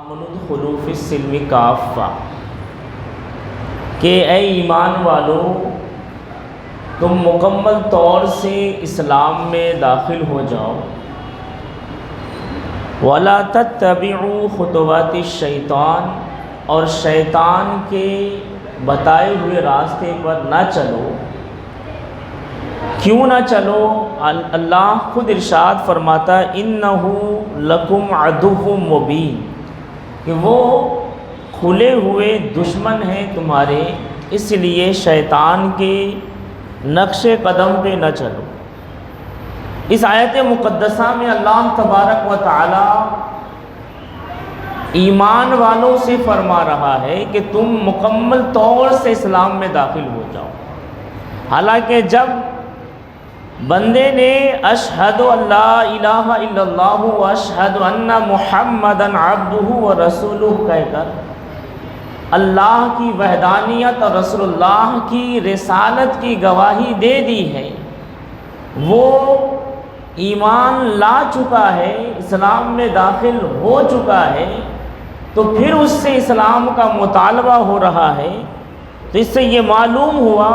آمنوا ادخلوا فی السلم کافہ کہ اے ایمان والو تم مکمل طور سے اسلام میں داخل ہو جاؤ. وَلَا تَتَّبِعُوا خُطُوَاتِ الشَّيْطَانِ اور شیطان کے بتائے ہوئے راستے پر نہ چلو. کیوں نہ چلو؟ اللہ خود ارشاد فرماتا ہے اِنَّهُ لَكُمْ عَدُوٌّ مُّبِينٌ کہ وہ کھلے ہوئے دشمن ہیں تمہارے، اس لیے شیطان کے نقش قدم پہ نہ چلو. اس آیت مقدسہ میں اللہ تبارک و تعالی ایمان والوں سے فرما رہا ہے کہ تم مکمل طور سے اسلام میں داخل ہو جاؤ. حالانکہ جب بندے نے اشہد اللہ الہ الا اللہ و اشہد ان محمدً عبدہ و رسولہ کہہ کر اللہ کی وحدانیت اور رسول اللہ کی رسالت کی گواہی دے دی ہے، وہ ایمان لا چکا ہے، اسلام میں داخل ہو چکا ہے، تو پھر اس سے اسلام کا مطالبہ ہو رہا ہے. تو اس سے یہ معلوم ہوا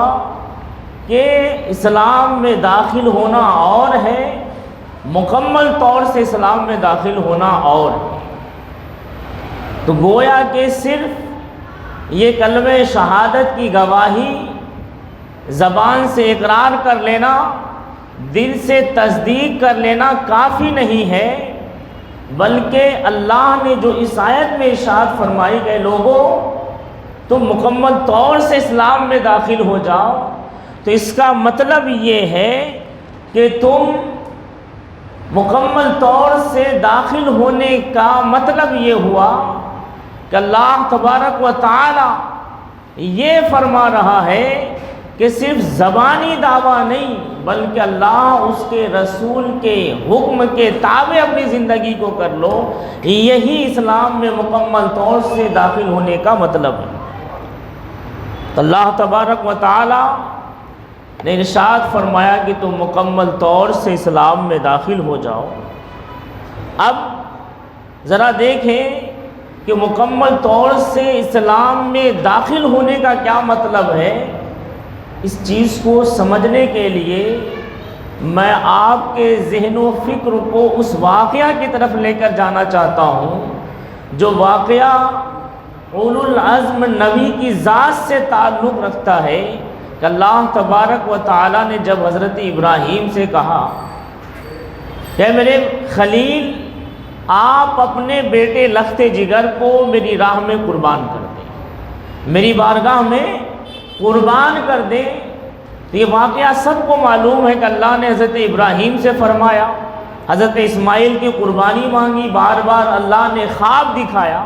کہ اسلام میں داخل ہونا اور ہے، مکمل طور سے اسلام میں داخل ہونا اور ہے. تو گویا کہ صرف یہ کلمہ شہادت کی گواہی زبان سے اقرار کر لینا، دل سے تصدیق کر لینا کافی نہیں ہے، بلکہ اللہ نے جو اس آیت میں ارشاد فرمائی کہ لوگوں تم مکمل طور سے اسلام میں داخل ہو جاؤ، تو اس کا مطلب یہ ہے کہ تم مکمل طور سے داخل ہونے کا مطلب یہ ہوا کہ اللہ تبارک و تعالی یہ فرما رہا ہے کہ صرف زبانی دعویٰ نہیں بلکہ اللہ اس کے رسول کے حکم کے تابع اپنی زندگی کو کر لو. یہی اسلام میں مکمل طور سے داخل ہونے کا مطلب ہے. تو اللہ تبارک و تعالی نے ارشاد فرمایا کہ تم مکمل طور سے اسلام میں داخل ہو جاؤ. اب ذرا دیکھیں کہ مکمل طور سے اسلام میں داخل ہونے کا کیا مطلب ہے. اس چیز کو سمجھنے کے لیے میں آپ کے ذہن و فکر کو اس واقعہ کی طرف لے کر جانا چاہتا ہوں جو واقعہ اولو العزم نبی کی ذات سے تعلق رکھتا ہے کہ اللہ تبارک و تعالی نے جب حضرت ابراہیم سے کہا کہ میرے خلیل آپ اپنے بیٹے لخت جگر کو میری راہ میں قربان کر دیں، میری بارگاہ میں قربان کر دیں. تو یہ واقعہ سب کو معلوم ہے کہ اللہ نے حضرت ابراہیم سے فرمایا، حضرت اسماعیل کی قربانی مانگی، بار بار اللہ نے خواب دکھایا.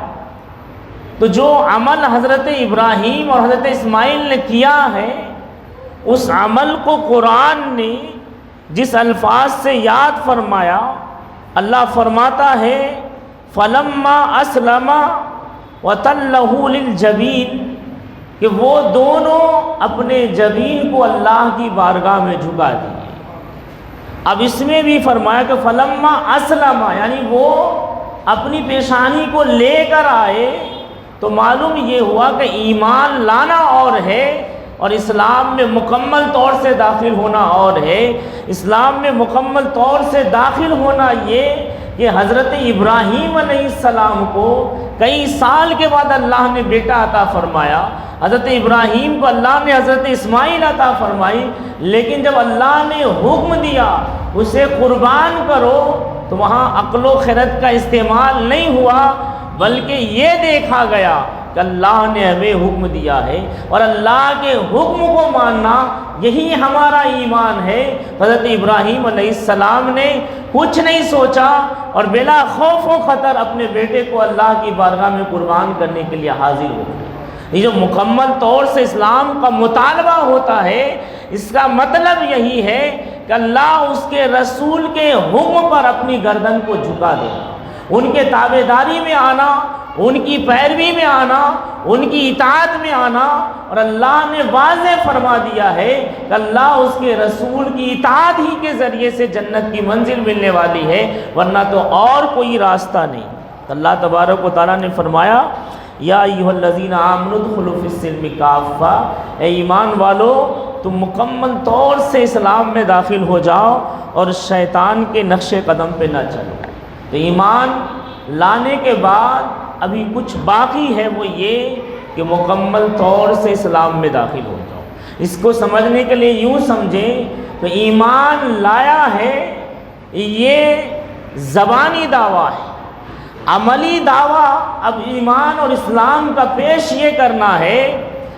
تو جو عمل حضرت ابراہیم اور حضرت اسماعیل نے کیا ہے اس عمل کو قرآن نے جس الفاظ سے یاد فرمایا، اللہ فرماتا ہے فَلَمَّا أَسْلَمَا وَتَلَّهُ لِلْجَبِينِ کہ وہ دونوں اپنے جبین کو اللہ کی بارگاہ میں جھکا دیے. اب اس میں بھی فرمایا کہ فَلَمَّا أَسْلَمَا یعنی وہ اپنی پیشانی کو لے کر آئے. تو معلوم یہ ہوا کہ ایمان لانا اور ہے اور اسلام میں مکمل طور سے داخل ہونا اور ہے. اسلام میں مکمل طور سے داخل ہونا یہ کہ حضرت ابراہیم علیہ السلام کو کئی سال کے بعد اللہ نے بیٹا عطا فرمایا. حضرت ابراہیم کو اللہ نے حضرت اسماعیل عطا فرمائی، لیکن جب اللہ نے حکم دیا اسے قربان کرو تو وہاں عقل و خرد کا استعمال نہیں ہوا، بلکہ یہ دیکھا گیا کہ اللہ نے ہمیں حکم دیا ہے اور اللہ کے حکم کو ماننا یہی ہمارا ایمان ہے. حضرت ابراہیم علیہ السلام نے کچھ نہیں سوچا اور بلا خوف و خطر اپنے بیٹے کو اللہ کی بارگاہ میں قربان کرنے کے لیے حاضر ہو گئے. یہ جو مکمل طور سے اسلام کا مطالبہ ہوتا ہے اس کا مطلب یہی ہے کہ اللہ اس کے رسول کے حکم پر اپنی گردن کو جھکا دے، ان کے تابع داری میں آنا، ان کی پیروی میں آنا، ان کی اطاعت میں آنا. اور اللہ نے واضح فرما دیا ہے کہ اللہ اس کے رسول کی اطاعت ہی کے ذریعے سے جنت کی منزل ملنے والی ہے، ورنہ تو اور کوئی راستہ نہیں. اللہ تبارک و تعالیٰ نے فرمایا یا ایھا الذین آمنوا ادخلوا فی السلم کافہ، اے ایمان والو تم مکمل طور سے اسلام میں داخل ہو جاؤ اور شیطان کے نقش قدم پہ نہ چلو۔ تو ایمان لانے کے بعد ابھی کچھ باقی ہے، وہ یہ کہ مکمل طور سے اسلام میں داخل ہو جاؤ۔ اس کو سمجھنے کے لیے یوں سمجھیں تو ایمان لایا ہے یہ زبانی دعویٰ ہے، عملی دعویٰ اب ایمان اور اسلام کا پیش یہ کرنا ہے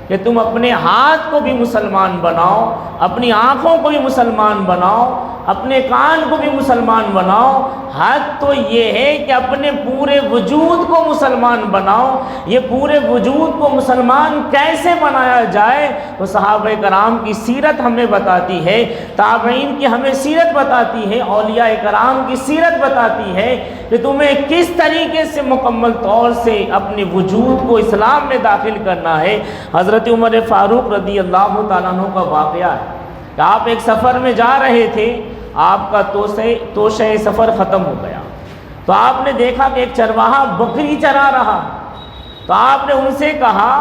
کہ تم اپنے ہاتھ کو بھی مسلمان بناؤ، اپنی آنکھوں کو بھی مسلمان بناؤ، اپنے کان کو بھی مسلمان بناؤ۔ حد تو یہ ہے کہ اپنے پورے وجود کو مسلمان بناؤ۔ یہ پورے وجود کو مسلمان کیسے بنایا جائے تو صحابہ کرام کی سیرت ہمیں بتاتی ہے، تابعین کی ہمیں سیرت بتاتی ہے، اولیاء کرام کی سیرت بتاتی ہے کہ تمہیں کس طریقے سے مکمل طور سے اپنے وجود کو اسلام میں داخل کرنا ہے۔ حضرت عمر فاروق رضی اللہ تعالیٰ عنہ کا واقعہ ہے کہ آپ ایک سفر میں جا رہے تھے، آپ کا توشہ سفر ختم ہو گیا، تو آپ نے دیکھا کہ ایک چرواہا بکری چرا رہا، تو آپ نے ان سے کہا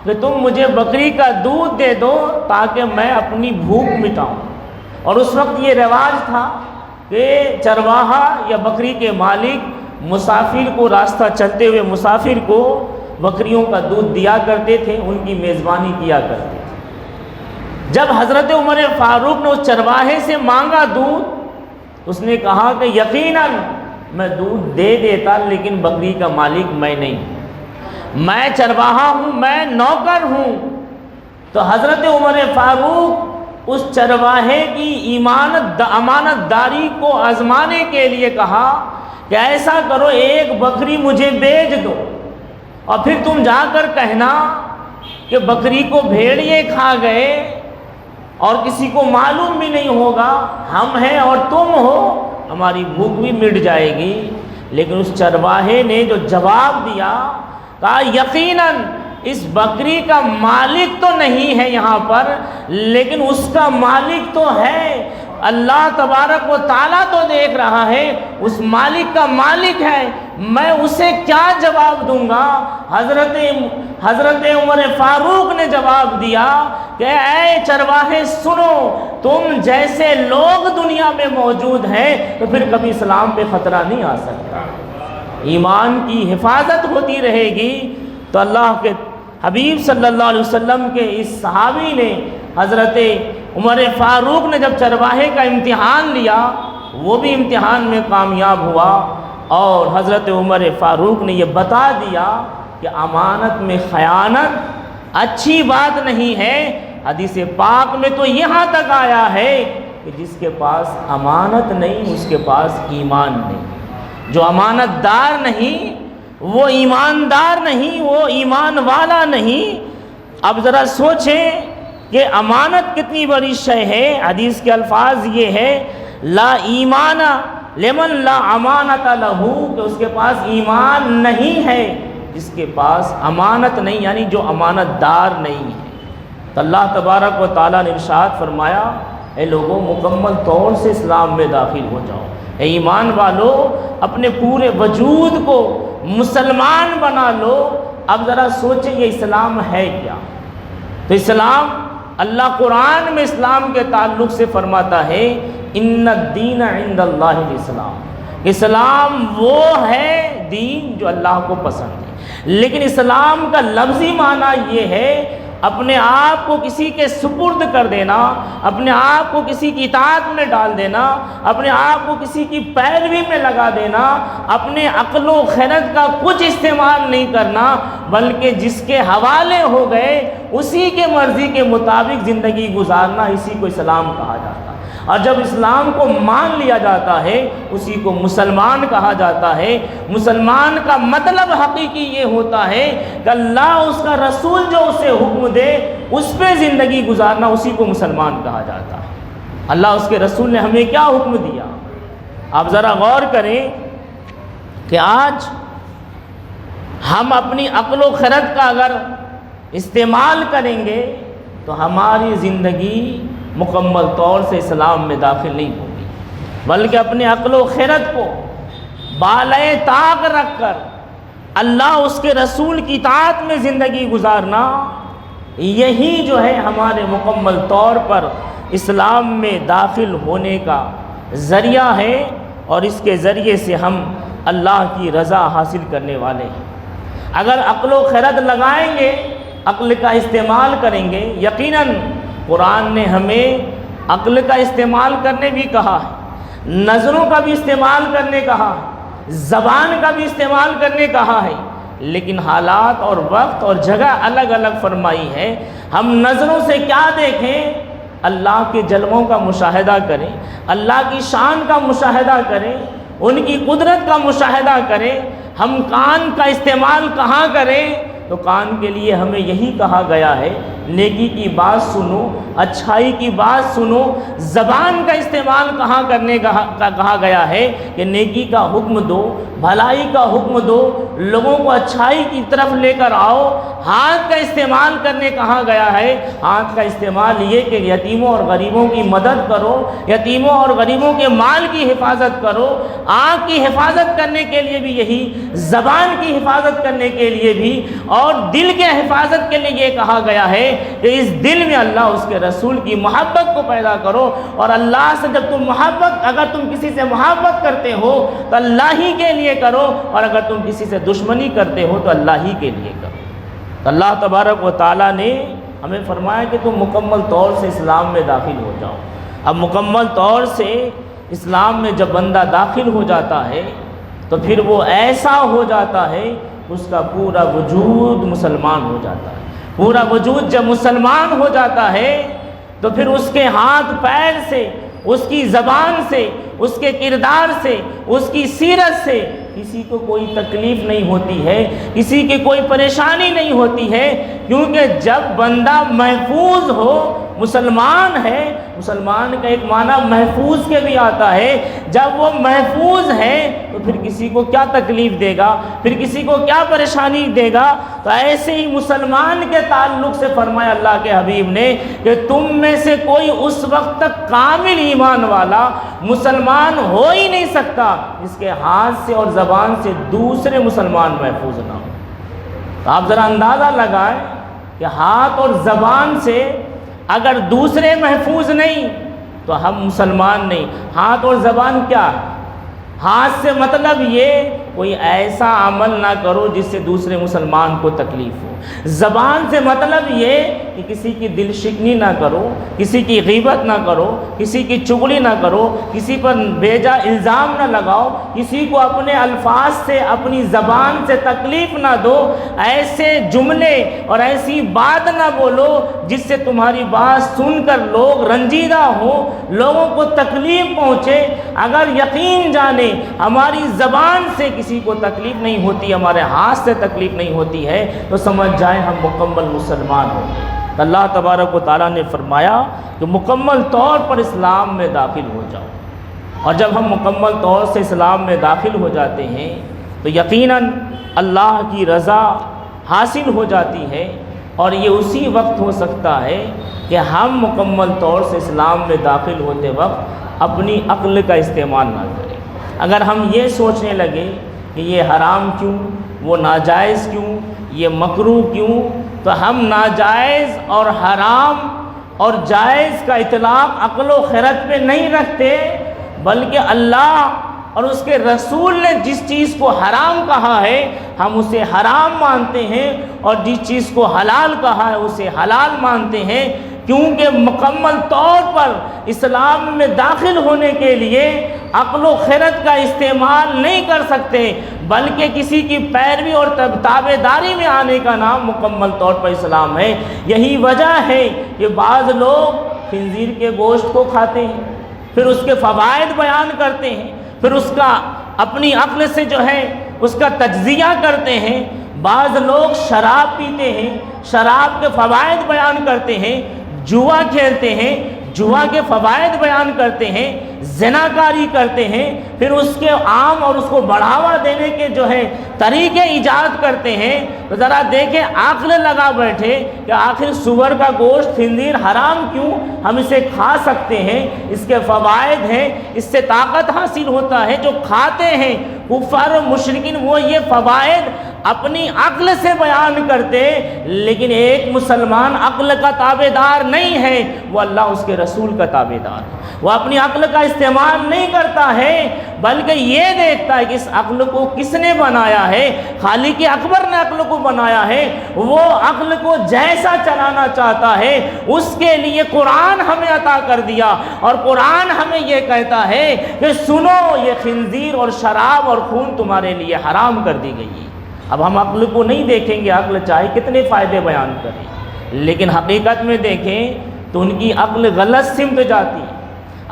کہ تم مجھے بکری کا دودھ دے دو تاکہ میں اپنی بھوک مٹاؤں۔ اور اس وقت یہ رواج تھا کہ چرواہا یا بکری کے مالک مسافر کو، راستہ چلتے ہوئے مسافر کو بکریوں کا دودھ دیا کرتے تھے، ان کی میزبانی کیا کرتے تھے۔ جب حضرت عمر فاروق نے اس چرواہے سے مانگا دودھ، اس نے کہا کہ یقیناً میں دودھ دے دیتا لیکن بکری کا مالک میں نہیں، میں چرواہا ہوں، میں نوکر ہوں۔ تو حضرت عمر فاروق اس چرواہے کی امانت داری کو آزمانے کے لیے کہا کہ ایسا کرو ایک بکری مجھے بیچ دو، اور پھر تم جا کر کہنا کہ بکری کو بھیڑیے کھا گئے اور کسی کو معلوم بھی نہیں ہوگا، ہم ہیں اور تم ہو، ہماری بھوک بھی مٹ جائے گی۔ لیکن اس چرواہے نے جو جواب دیا، کہا یقیناً اس بکری کا مالک تو نہیں ہے یہاں پر، لیکن اس کا مالک تو ہے، اللہ تبارک و تعالیٰ تو دیکھ رہا ہے، اس مالک کا مالک ہے، میں اسے کیا جواب دوں گا؟ حضرت عمر فاروق نے جواب دیا کہ اے چرواہے سنو، تم جیسے لوگ دنیا میں موجود ہیں تو پھر کبھی اسلام پہ خطرہ نہیں آ سکتا، ایمان کی حفاظت ہوتی رہے گی۔ تو اللہ کے حبیب صلی اللہ علیہ وسلم کے اس صحابی نے، حضرت عمر فاروق نے جب چرواہے کا امتحان لیا، وہ بھی امتحان میں کامیاب ہوا، اور حضرت عمر فاروق نے یہ بتا دیا کہ امانت میں خیانت اچھی بات نہیں ہے۔ حدیث پاک میں تو یہاں تک آیا ہے کہ جس کے پاس امانت نہیں اس کے پاس ایمان نہیں، جو امانت دار نہیں وہ ایماندار نہیں، وہ ایمان والا نہیں۔ اب ذرا سوچیں کہ امانت کتنی بڑی شے ہے۔ حدیث کے الفاظ یہ ہے لا ایمان لمن لا امانت لہو، کہ اس کے پاس ایمان نہیں ہے جس کے پاس امانت نہیں، یعنی جو امانت دار نہیں ہے۔ تو اللہ تبارک و تعالیٰ نے ارشاد فرمایا اے لوگوں مکمل طور سے اسلام میں داخل ہو جاؤ، اے ایمان والو اپنے پورے وجود کو مسلمان بنا لو۔ اب ذرا سوچیں یہ اسلام ہے کیا؟ تو اسلام، اللہ قرآن میں اسلام کے تعلق سے فرماتا ہے ان الدین عند اللہ الاسلام، اسلام وہ ہے دین جو اللہ کو پسند ہے۔ لیکن اسلام کا لفظی معنی یہ ہے اپنے آپ کو کسی کے سپرد کر دینا، اپنے آپ کو کسی کی اطاعت میں ڈال دینا، اپنے آپ کو کسی کی پیروی میں لگا دینا، اپنے عقل و خرد کا کچھ استعمال نہیں کرنا، بلکہ جس کے حوالے ہو گئے اسی کے مرضی کے مطابق زندگی گزارنا، اسی کو اسلام کہا جاتا ہے۔ اور جب اسلام کو مان لیا جاتا ہے اسی کو مسلمان کہا جاتا ہے۔ مسلمان کا مطلب حقیقی یہ ہوتا ہے کہ اللہ اس کا رسول جو اسے حکم دے اس پہ زندگی گزارنا، اسی کو مسلمان کہا جاتا ہے۔ اللہ اس کے رسول نے ہمیں کیا حکم دیا؟ آپ ذرا غور کریں کہ آج ہم اپنی عقل و خرد کا اگر استعمال کریں گے تو ہماری زندگی مکمل طور سے اسلام میں داخل نہیں ہوگی، بلکہ اپنے عقل و خرد کو بالائے طاق رکھ کر اللہ اس کے رسول کی اطاعت میں زندگی گزارنا، یہی جو ہے ہمارے مکمل طور پر اسلام میں داخل ہونے کا ذریعہ ہے، اور اس کے ذریعے سے ہم اللہ کی رضا حاصل کرنے والے ہیں۔ اگر عقل و خرد لگائیں گے، عقل کا استعمال کریں گے، یقیناً قرآن نے ہمیں عقل کا استعمال کرنے بھی کہا ہے، نظروں کا بھی استعمال کرنے کہا ہے، زبان کا بھی استعمال کرنے کہا ہے، لیکن حالات اور وقت اور جگہ الگ الگ فرمائی ہے۔ ہم نظروں سے کیا دیکھیں؟ اللہ کے جلووں کا مشاہدہ کریں، اللہ کی شان کا مشاہدہ کریں، ان کی قدرت کا مشاہدہ کریں۔ ہم کان کا استعمال کہاں کریں؟ تو کان کے لیے ہمیں یہی کہا گیا ہے، نیکی کی بات سنو، اچھائی کی بات سنو۔ زبان کا استعمال کہاں کرنے کا کہا گیا ہے کہ نیکی کا حکم دو، بھلائی کا حکم دو، لوگوں کو اچھائی کی طرف لے کر آؤ۔ ہاتھ کا استعمال کرنے کہا گیا ہے، ہاتھ کا استعمال یہ کہ یتیموں اور غریبوں کی مدد کرو، یتیموں اور غریبوں کے مال کی حفاظت کرو۔ آنکھ کی حفاظت کرنے کے لیے بھی یہی، زبان کی حفاظت کرنے کے لیے بھی، اور دل کے حفاظت کے لیے یہ کہا گیا ہے کہ اس دل میں اللہ اس کے رسول کی محبت کو پیدا کرو۔ اور اللہ سے جب تم اگر تم کسی سے محبت کرتے ہو تو اللہ ہی کے لیے کرو، اور اگر تم کسی سے دشمنی کرتے ہو تو اللہ ہی کے لیے کرو۔ تو اللہ تبارک و تعالیٰ نے ہمیں فرمایا کہ تم مکمل طور سے اسلام میں داخل ہو جاؤ۔ اب مکمل طور سے اسلام میں جب بندہ داخل ہو جاتا ہے تو پھر وہ ایسا ہو جاتا ہے، اس کا پورا وجود مسلمان ہو جاتا ہے۔ پورا وجود جب مسلمان ہو جاتا ہے تو پھر اس کے ہاتھ پیر سے، اس کی زبان سے، اس کے کردار سے، اس کی سیرت سے کسی کو کوئی تکلیف نہیں ہوتی ہے، کسی کی کوئی پریشانی نہیں ہوتی ہے، کیونکہ جب بندہ محفوظ ہو، مسلمان ہے، مسلمان کا ایک معنی محفوظ کے بھی آتا ہے، جب وہ محفوظ ہے تو پھر کسی کو کیا تکلیف دے گا، پھر کسی کو کیا پریشانی دے گا۔ تو ایسے ہی مسلمان کے تعلق سے فرمایا اللہ کے حبیب نے کہ تم میں سے کوئی اس وقت تک کامل ایمان والا مسلمان ہو ہی نہیں سکتا اس کے ہاتھ سے اور زبان سے دوسرے مسلمان محفوظ نہ ہو۔ تو آپ ذرا اندازہ لگائیں کہ ہاتھ اور زبان سے اگر دوسرے محفوظ نہیں تو ہم مسلمان نہیں۔ ہاتھ اور زبان کیا ہے؟ ہاتھ سے مطلب یہ کوئی ایسا عمل نہ کرو جس سے دوسرے مسلمان کو تکلیف ہو۔ زبان سے مطلب یہ کہ کسی کی دل شکنی نہ کرو، کسی کی غیبت نہ کرو، کسی کی چغلی نہ کرو، کسی پر بیجا الزام نہ لگاؤ، کسی کو اپنے الفاظ سے، اپنی زبان سے تکلیف نہ دو، ایسے جملے اور ایسی بات نہ بولو جس سے تمہاری بات سن کر لوگ رنجیدہ ہوں، لوگوں کو تکلیف پہنچے۔ اگر یقین جانے ہماری زبان سے کسی کو تکلیف نہیں ہوتی، ہمارے ہاتھ سے تکلیف نہیں ہوتی ہے، تو سمجھ جائیں ہم مکمل مسلمان ہوں گے۔ اللہ تبارک و تعالیٰ نے فرمایا کہ مکمل طور پر اسلام میں داخل ہو جاؤ، اور جب ہم مکمل طور سے اسلام میں داخل ہو جاتے ہیں تو یقیناً اللہ کی رضا حاصل ہو جاتی ہے، اور یہ اسی وقت ہو سکتا ہے کہ ہم مکمل طور سے اسلام میں داخل ہوتے وقت اپنی عقل کا استعمال نہ کریں۔ اگر ہم یہ سوچنے لگے کہ یہ حرام کیوں، وہ ناجائز کیوں، یہ مکروہ کیوں، تو ہم ناجائز اور حرام اور جائز کا اطلاق عقل و خرد پہ نہیں رکھتے، بلکہ اللہ اور اس کے رسول نے جس چیز کو حرام کہا ہے ہم اسے حرام مانتے ہیں، اور جس چیز کو حلال کہا ہے اسے حلال مانتے ہیں، کیونکہ مکمل طور پر اسلام میں داخل ہونے کے لیے عقل و خرد کا استعمال نہیں کر سکتے، بلکہ کسی کی پیروی اور تابع داری میں آنے کا نام مکمل طور پر اسلام ہے۔ یہی وجہ ہے کہ بعض لوگ خنزیر کے گوشت کو کھاتے ہیں، پھر اس کے فوائد بیان کرتے ہیں، پھر اس کا اپنی عقل سے جو ہے اس کا تجزیہ کرتے ہیں۔ بعض لوگ شراب پیتے ہیں، شراب کے فوائد بیان کرتے ہیں، جوا کھیلتے ہیں، جوا کے فوائد بیان کرتے ہیں، زناکاری کرتے ہیں، پھر اس کے عام اور اس کو بڑھاوا دینے کے جو ہے طریقے ایجاد کرتے ہیں، تو ذرا دیکھیں عقل لگا بیٹھے کہ آخر سور کا گوشت، خنزیر حرام کیوں، ہم اسے کھا سکتے ہیں، اس کے فوائد ہیں، اس سے طاقت حاصل ہوتا ہے۔ جو کھاتے ہیں کفار و مشرکین وہ یہ فوائد اپنی عقل سے بیان کرتے، لیکن ایک مسلمان عقل کا تابع دار نہیں ہے، وہ اللہ اس کے رسول کا تابع دار ہے۔ وہ اپنی عقل کا استعمال نہیں کرتا ہے، بلکہ یہ دیکھتا ہے کہ اس عقل کو کس نے بنایا ہے۔ خالق اکبر نے عقل کو بنایا ہے، وہ عقل کو جیسا چلانا چاہتا ہے، اس کے لیے قرآن ہمیں عطا کر دیا، اور قرآن ہمیں یہ کہتا ہے کہ سنو، یہ خنزیر اور شراب اور خون تمہارے لیے حرام کر دی گئی ہے۔ اب ہم عقل کو نہیں دیکھیں گے، عقل چاہے کتنے فائدے بیان کرے، لیکن حقیقت میں دیکھیں تو ان کی عقل غلط سمت جاتی ہے۔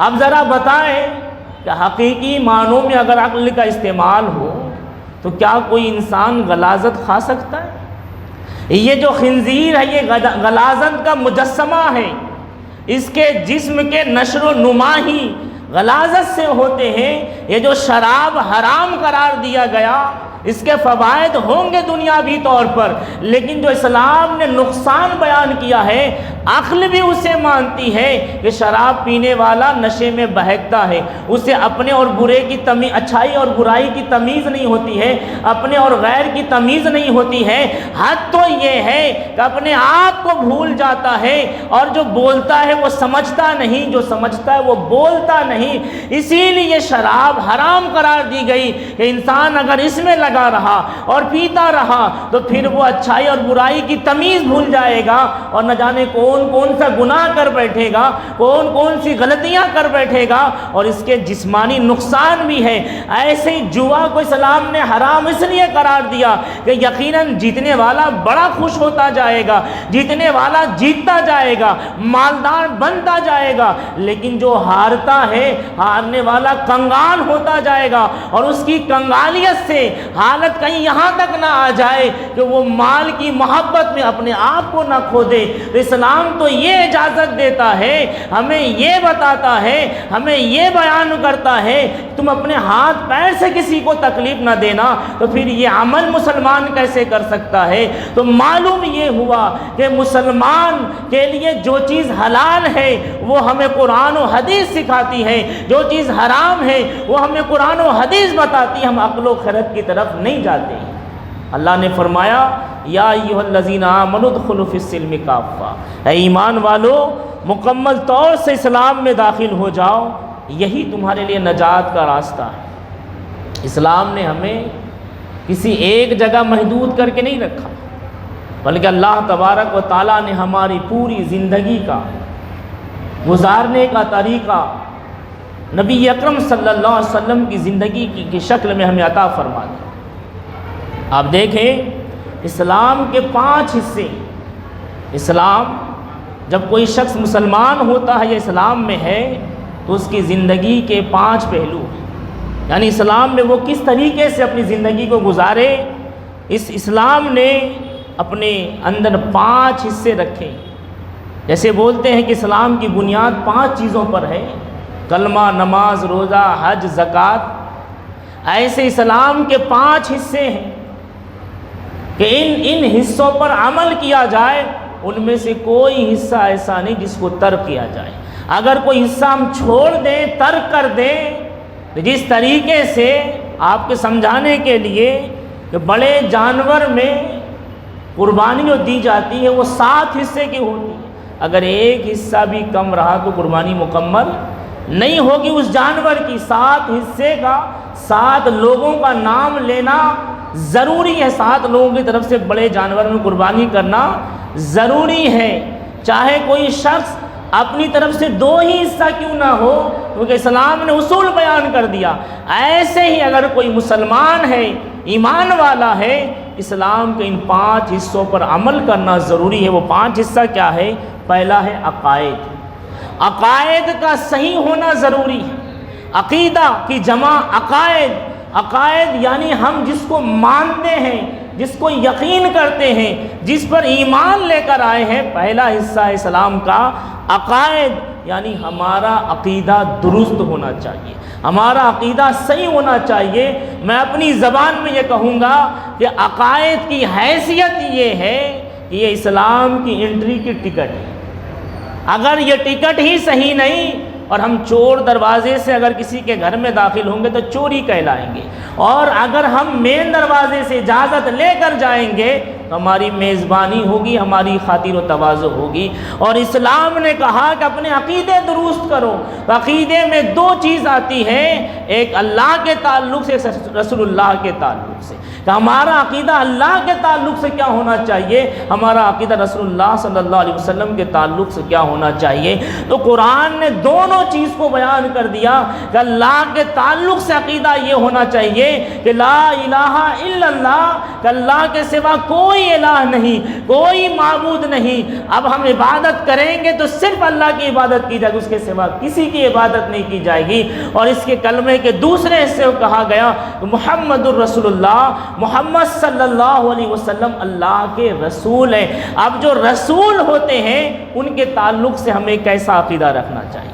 اب ذرا بتائیں کہ حقیقی معنوں میں اگر عقل کا استعمال ہو تو کیا کوئی انسان غلاظت کھا سکتا ہے؟ یہ جو خنزیر ہے یہ غلاظت کا مجسمہ ہے، اس کے جسم کے نشر و نما ہی غلاظت سے ہوتے ہیں۔ یہ جو شراب حرام قرار دیا گیا، اس کے فوائد ہوں گے دنیاوی طور پر، لیکن جو اسلام نے نقصان بیان کیا ہے، عقل بھی اسے مانتی ہے کہ شراب پینے والا نشے میں بہکتا ہے، اسے اپنے اور برے کی تمیز، اچھائی اور برائی کی تمیز نہیں ہوتی ہے، اپنے اور غیر کی تمیز نہیں ہوتی ہے۔ حد تو یہ ہے کہ اپنے آپ کو بھول جاتا ہے، اور جو بولتا ہے وہ سمجھتا نہیں، جو سمجھتا ہے وہ بولتا نہیں۔ اسی لیے شراب حرام قرار دی گئی کہ انسان اگر اس میں لگا رہا اور پیتا رہا تو پھر وہ اچھائی اور برائی کی تمیز بھول جائے گا، اور نہ جانے کون کون سا گناہ کر بیٹھے گا، کون کون سی غلطیاں کر بیٹھے گا، اور اس کے جسمانی نقصان بھی ہے۔ ایسے ہی جوا کو اسلام نے حرام اس لیے قرار دیا کہ یقیناً جیتنے والا بڑا خوش ہوتا جائے گا، جیتنے والا جیتتا جائے گا، مالدار بنتا جائے گا، لیکن جو ہارتا ہے، ہارنے والا کنگال ہوتا جائے گا، اور اس کی کنگالیت سے حالت کہیں یہاں تک نہ آ جائے کہ وہ مال کی محبت میں اپنے آپ کو نہ کھو دے۔ تو اسلام تو یہ اجازت دیتا ہے، ہمیں یہ بتاتا ہے، ہمیں یہ بیان کرتا ہے تم اپنے ہاتھ پیر سے کسی کو تکلیف نہ دینا، تو پھر یہ عمل مسلمان کیسے کر سکتا ہے؟ تو معلوم یہ ہوا کہ مسلمان کے لیے جو چیز حلال ہے وہ ہمیں قرآن و حدیث سکھاتی ہے، جو چیز حرام ہے وہ ہمیں قرآن و حدیث بتاتی ہے، ہم عقل و خرد کی طرف نہیں جاتے۔ اللہ نے فرمایا یا ایھا الذین آمنوا ادخلوا فی السلم کافہ، اے ایمان والو مکمل طور سے اسلام میں داخل ہو جاؤ، یہی تمہارے لیے نجات کا راستہ ہے۔ اسلام نے ہمیں کسی ایک جگہ محدود کر کے نہیں رکھا، بلکہ اللہ تبارک و تعالیٰ نے ہماری پوری زندگی کا گزارنے کا طریقہ نبی اکرم صلی اللہ علیہ وسلم کی زندگی کی شکل میں ہمیں عطا فرما دیا۔ آپ دیکھیں اسلام کے 5 حصے۔ اسلام جب کوئی شخص مسلمان ہوتا ہے یا اسلام میں ہے تو اس کی زندگی کے 5 پہلو ہیں، یعنی اسلام میں وہ کس طریقے سے اپنی زندگی کو گزارے۔ اس اسلام نے اپنے اندر 5 حصے رکھے، جیسے بولتے ہیں کہ اسلام کی بنیاد 5 چیزوں پر ہے، کلمہ، نماز، روزہ، حج، زکوٰۃ۔ ایسے اسلام کے 5 حصے ہیں کہ ان حصوں پر عمل کیا جائے، ان میں سے کوئی حصہ ایسا نہیں جس کو ترک کیا جائے۔ اگر کوئی حصہ ہم چھوڑ دیں، ترک کر دیں، تو جس طریقے سے آپ کے سمجھانے کے لیے کہ بڑے جانور میں قربانی جو دی جاتی ہے وہ 7 حصے کی ہوتی ہے، اگر ایک حصہ بھی کم رہا تو قربانی مکمل نہیں ہوگی اس جانور کی۔ 7 حصے کا 7 لوگوں کا نام لینا ضروری ہے، 7 لوگوں کی طرف سے بڑے جانور میں قربانی کرنا ضروری ہے، چاہے کوئی شخص اپنی طرف سے 2 ہی حصہ کیوں نہ ہو، کیونکہ اسلام نے اصول بیان کر دیا۔ ایسے ہی اگر کوئی مسلمان ہے، ایمان والا ہے، اسلام کے ان 5 حصوں پر عمل کرنا ضروری ہے۔ وہ 5 حصہ کیا ہے؟ پہلا ہے عقائد۔ عقائد کا صحیح ہونا ضروری ہے۔ عقیدہ کی جمع عقائد۔ عقائد یعنی ہم جس کو مانتے ہیں، جس کو یقین کرتے ہیں، جس پر ایمان لے کر آئے ہیں، پہلا حصہ اسلام کا عقائد یعنی ہمارا عقیدہ درست ہونا چاہیے، ہمارا عقیدہ صحیح ہونا چاہیے۔ میں اپنی زبان میں یہ کہوں گا کہ عقائد کی حیثیت یہ ہے کہ یہ اسلام کی انٹری کی ٹکٹ ہے۔ اگر یہ ٹکٹ ہی صحیح نہیں اور ہم چور دروازے سے اگر کسی کے گھر میں داخل ہوں گے تو چوری کہلائیں گے، اور اگر ہم مین دروازے سے اجازت لے کر جائیں گے تو ہماری میزبانی ہوگی، ہماری خاطر و تواضع ہوگی۔ اور اسلام نے کہا کہ اپنے عقیدے درست کرو، تو عقیدے میں دو چیز آتی ہے، ایک اللہ کے تعلق سے، ایک رسول اللہ کے تعلق سے۔ کہ ہمارا عقیدہ اللہ کے تعلق سے کیا ہونا چاہیے، ہمارا عقیدہ رسول اللہ صلی اللہ علیہ وسلم کے تعلق سے کیا ہونا چاہیے۔ تو قرآن نے دونوں چیز کو بیان کر دیا کہ اللہ کے تعلق سے عقیدہ یہ ہونا چاہیے کہ لا الہ الا اللہ، کہ اللہ کے سوا کوئی الہ نہیں، کوئی معبود نہیں۔ اب ہم عبادت کریں گے تو صرف اللہ کی عبادت کی جائے گی، اس کے سوا کسی کی عبادت نہیں کی جائے گی۔ اور اس کے کلمے کے دوسرے حصے کو کہا گیا کہ محمد الرسول اللہ، محمد صلی اللہ علیہ وسلم اللہ کے رسول ہیں۔ اب جو رسول ہوتے ہیں ان کے تعلق سے ہمیں کیسا عقیدہ رکھنا چاہیے؟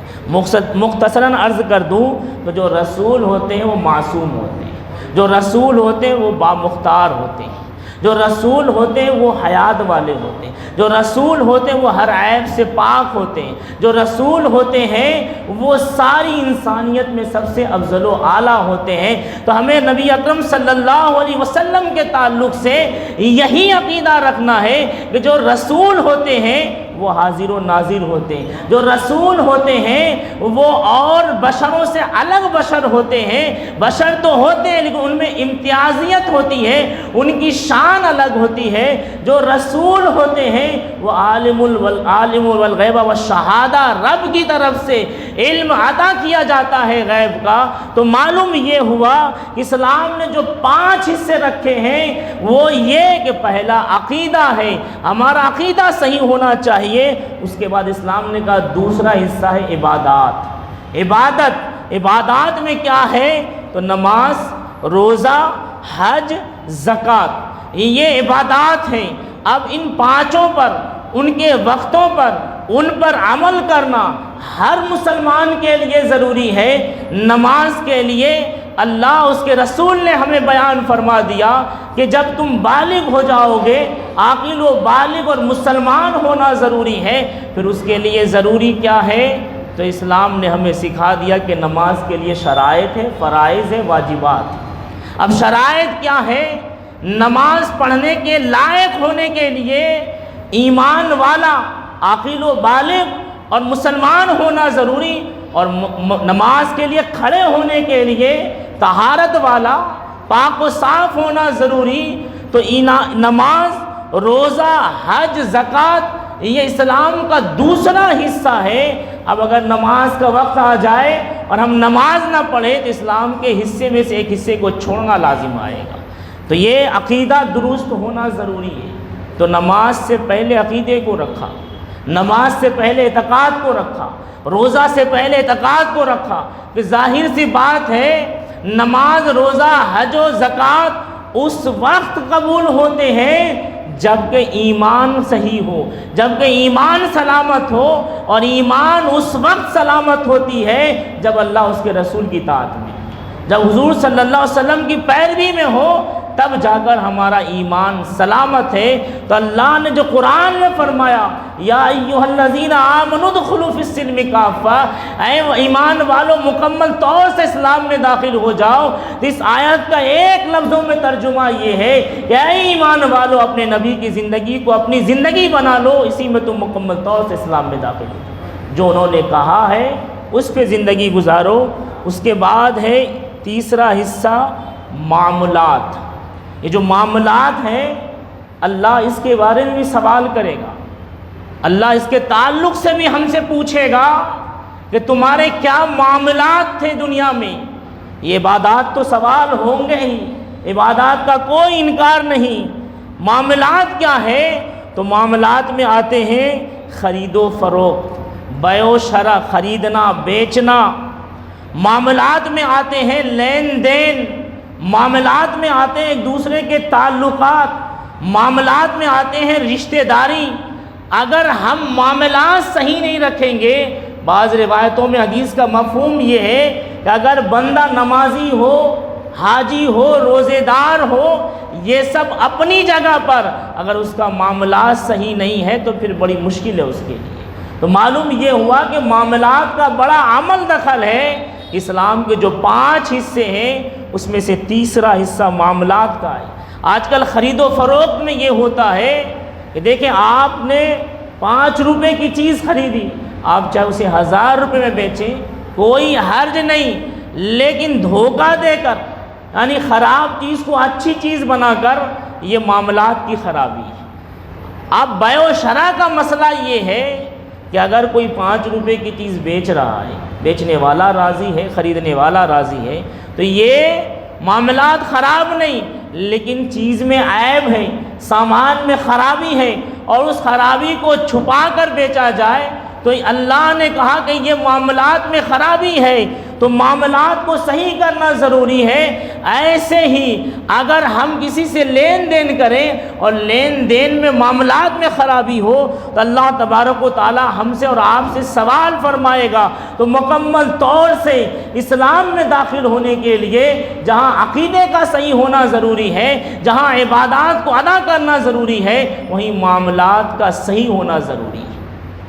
مختصراً عرض کر دوں تو جو رسول ہوتے ہیں وہ معصوم ہوتے ہیں، جو رسول ہوتے ہیں وہ بامختار ہوتے ہیں، جو رسول ہوتے ہیں وہ حیات والے ہوتے ہیں، جو رسول ہوتے ہیں وہ ہر عیب سے پاک ہوتے ہیں، جو رسول ہوتے ہیں وہ ساری انسانیت میں سب سے افضل و اعلیٰ ہوتے ہیں۔ تو ہمیں نبی اکرم صلی اللہ علیہ وسلم کے تعلق سے یہی عقیدہ رکھنا ہے کہ جو رسول ہوتے ہیں وہ حاضر و ناظر ہوتے ہیں، جو رسول ہوتے ہیں وہ اور بشروں سے الگ بشر ہوتے ہیں، بشر تو ہوتے ہیں لیکن ان میں امتیازیت ہوتی ہے، ان کی شان الگ ہوتی ہے۔ جو رسول ہوتے ہیں وہ عالم والغیب والشہادہ، رب کی طرف سے علم عطا کیا جاتا ہے غیب کا۔ تو معلوم یہ ہوا کہ اسلام نے جو 5 حصے رکھے ہیں وہ یہ کہ پہلا عقیدہ ہے، ہمارا عقیدہ صحیح ہونا چاہیے۔ اس کے بعد اسلام نے کہا دوسرا حصہ ہے عبادات۔ عبادات میں کیا ہے؟ تو نماز، روزہ، حج، زکوٰۃ، یہ عبادات ہیں۔ اب ان 5 پر، ان کے وقتوں پر، ان پر عمل کرنا ہر مسلمان کے لیے ضروری ہے۔ نماز کے لیے اللہ اس کے رسول نے ہمیں بیان فرما دیا کہ جب تم بالغ ہو جاؤ گے، عاقل و بالغ اور مسلمان ہونا ضروری ہے۔ پھر اس کے لیے ضروری کیا ہے؟ تو اسلام نے ہمیں سکھا دیا کہ نماز کے لیے شرائط ہے، فرائض ہے، واجبات۔ اب شرائط کیا ہے؟ نماز پڑھنے کے لائق ہونے کے لیے ایمان والا، عاقل و بالغ اور مسلمان ہونا ضروری، اور نماز کے لیے کھڑے ہونے کے لیے طہارت والا، پاک و صاف ہونا ضروری۔ تو نماز، روزہ، حج، زکوٰۃ یہ اسلام کا دوسرا حصہ ہے۔ اب اگر نماز کا وقت آ جائے اور ہم نماز نہ پڑھیں تو اسلام کے حصے میں سے ایک حصے کو چھوڑنا لازم آئے گا۔ تو یہ عقیدہ درست ہونا ضروری ہے۔ تو نماز سے پہلے عقیدے کو رکھا، نماز سے پہلے اعتقاد کو رکھا، روزہ سے پہلے اعتقاد کو رکھا کہ ظاہر سی بات ہے نماز، روزہ، حج و زکوٰۃ اس وقت قبول ہوتے ہیں جبکہ ایمان صحیح ہو، جبکہ ایمان سلامت ہو، اور ایمان اس وقت سلامت ہوتی ہے جب اللہ اس کے رسول کی اطاعت میں، جب حضور صلی اللہ علیہ وسلم کی پیروی میں ہو، تب جا کر ہمارا ایمان سلامت ہے۔ تو اللہ نے جو قرآن میں فرمایا یا ایھا الذین آمنوا ادخلوا فی السلم کافہ، اے ایمان والو مکمل طور سے اسلام میں داخل ہو جاؤ، تو اس آیت کا ایک لفظوں میں ترجمہ یہ ہے کہ اے ایمان والو اپنے نبی کی زندگی کو اپنی زندگی بنا لو، اسی میں تم مکمل طور سے اسلام میں داخل ہو، جو انہوں نے کہا ہے اس پہ زندگی گزارو۔ اس کے بعد ہے تیسرا حصہ معاملات۔ یہ جو معاملات ہیں اللہ اس کے بارے میں بھی سوال کرے گا، اللہ اس کے تعلق سے بھی ہم سے پوچھے گا کہ تمہارے کیا معاملات تھے دنیا میں۔ یہ عبادات تو سوال ہوں گے ہی، عبادات کا کوئی انکار نہیں۔ معاملات کیا ہے؟ تو معاملات میں آتے ہیں خرید و فروخت، بیع و شرع، خریدنا بیچنا۔ معاملات میں آتے ہیں لین دین، معاملات میں آتے ہیں ایک دوسرے کے تعلقات، معاملات میں آتے ہیں رشتہ داری، اگر ہم معاملات صحیح نہیں رکھیں گے، بعض روایتوں میں حدیث کا مفہوم یہ ہے کہ اگر بندہ نمازی ہو، حاجی ہو، روزے دار ہو، یہ سب اپنی جگہ پر، اگر اس کا معاملات صحیح نہیں ہے تو پھر بڑی مشکل ہے اس کے لیے۔ تو معلوم یہ ہوا کہ معاملات کا بڑا عمل دخل ہے۔ اسلام کے جو 5 حصے ہیں اس میں سے تیسرا حصہ معاملات کا ہے۔ آج کل خرید و فروخت میں یہ ہوتا ہے کہ دیکھیں آپ نے 5 روپے کی چیز خریدی، آپ چاہے اسے 1000 روپے میں بیچیں کوئی حرج نہیں، لیکن دھوکہ دے کر، یعنی خراب چیز کو اچھی چیز بنا کر، یہ معاملات کی خرابی ہے۔ اب بیع و شرع کا مسئلہ یہ ہے کہ اگر کوئی 5 روپے کی چیز بیچ رہا ہے، بیچنے والا راضی ہے، خریدنے والا راضی ہے، تو یہ معاملات خراب نہیں، لیکن چیز میں عیب ہے، سامان میں خرابی ہے، اور اس خرابی کو چھپا کر بیچا جائے تو اللہ نے کہا کہ یہ معاملات میں خرابی ہے، تو معاملات کو صحیح کرنا ضروری ہے۔ ایسے ہی اگر ہم کسی سے لین دین کریں اور لین دین میں معاملات میں خرابی ہو تو اللہ تبارک و تعالی ہم سے اور آپ سے سوال فرمائے گا۔ تو مکمل طور سے اسلام میں داخل ہونے کے لیے جہاں عقیدے کا صحیح ہونا ضروری ہے، جہاں عبادات کو ادا کرنا ضروری ہے، وہیں معاملات کا صحیح ہونا ضروری ہے۔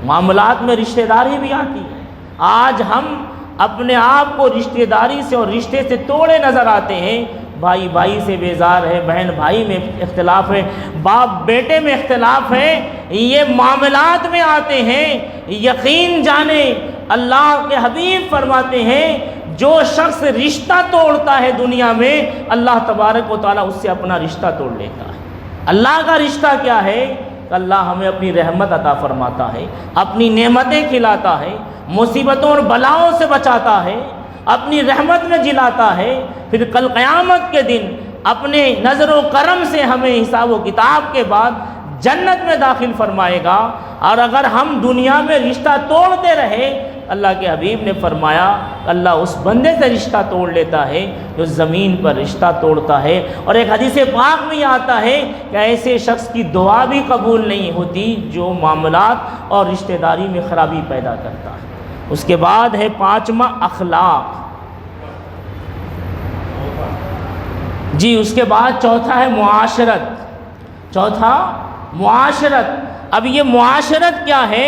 معاملات میں رشتہ داری بھی آتی ہے۔ آج ہم اپنے آپ کو رشتہ داری سے اور رشتے سے توڑے نظر آتے ہیں۔ بھائی بھائی سے بیزار ہے، بہن بھائی میں اختلاف ہے، باپ بیٹے میں اختلاف ہے، یہ معاملات میں آتے ہیں۔ یقین جانے اللہ کے حبیب فرماتے ہیں جو شخص رشتہ توڑتا ہے دنیا میں، اللہ تبارک و تعالیٰ اس سے اپنا رشتہ توڑ لیتا ہے۔ اللہ کا رشتہ کیا ہے؟ اللہ ہمیں اپنی رحمت عطا فرماتا ہے، اپنی نعمتیں کھلاتا ہے، مصیبتوں اور بلاؤں سے بچاتا ہے، اپنی رحمت میں جلاتا ہے، پھر کل قیامت کے دن اپنے نظر و کرم سے ہمیں حساب و کتاب کے بعد جنت میں داخل فرمائے گا۔ اور اگر ہم دنیا میں رشتہ توڑتے رہے، اللہ کے حبیب نے فرمایا اللہ اس بندے سے رشتہ توڑ لیتا ہے جو زمین پر رشتہ توڑتا ہے۔ اور ایک حدیث پاک میں یہ آتا ہے کہ ایسے شخص کی دعا بھی قبول نہیں ہوتی جو معاملات اور رشتہ داری میں خرابی پیدا کرتا ہے۔ اس کے بعد ہے 5واں اخلاق، جی اس کے بعد چوتھا ہے معاشرت۔ چوتھا معاشرت۔ اب یہ معاشرت کیا ہے؟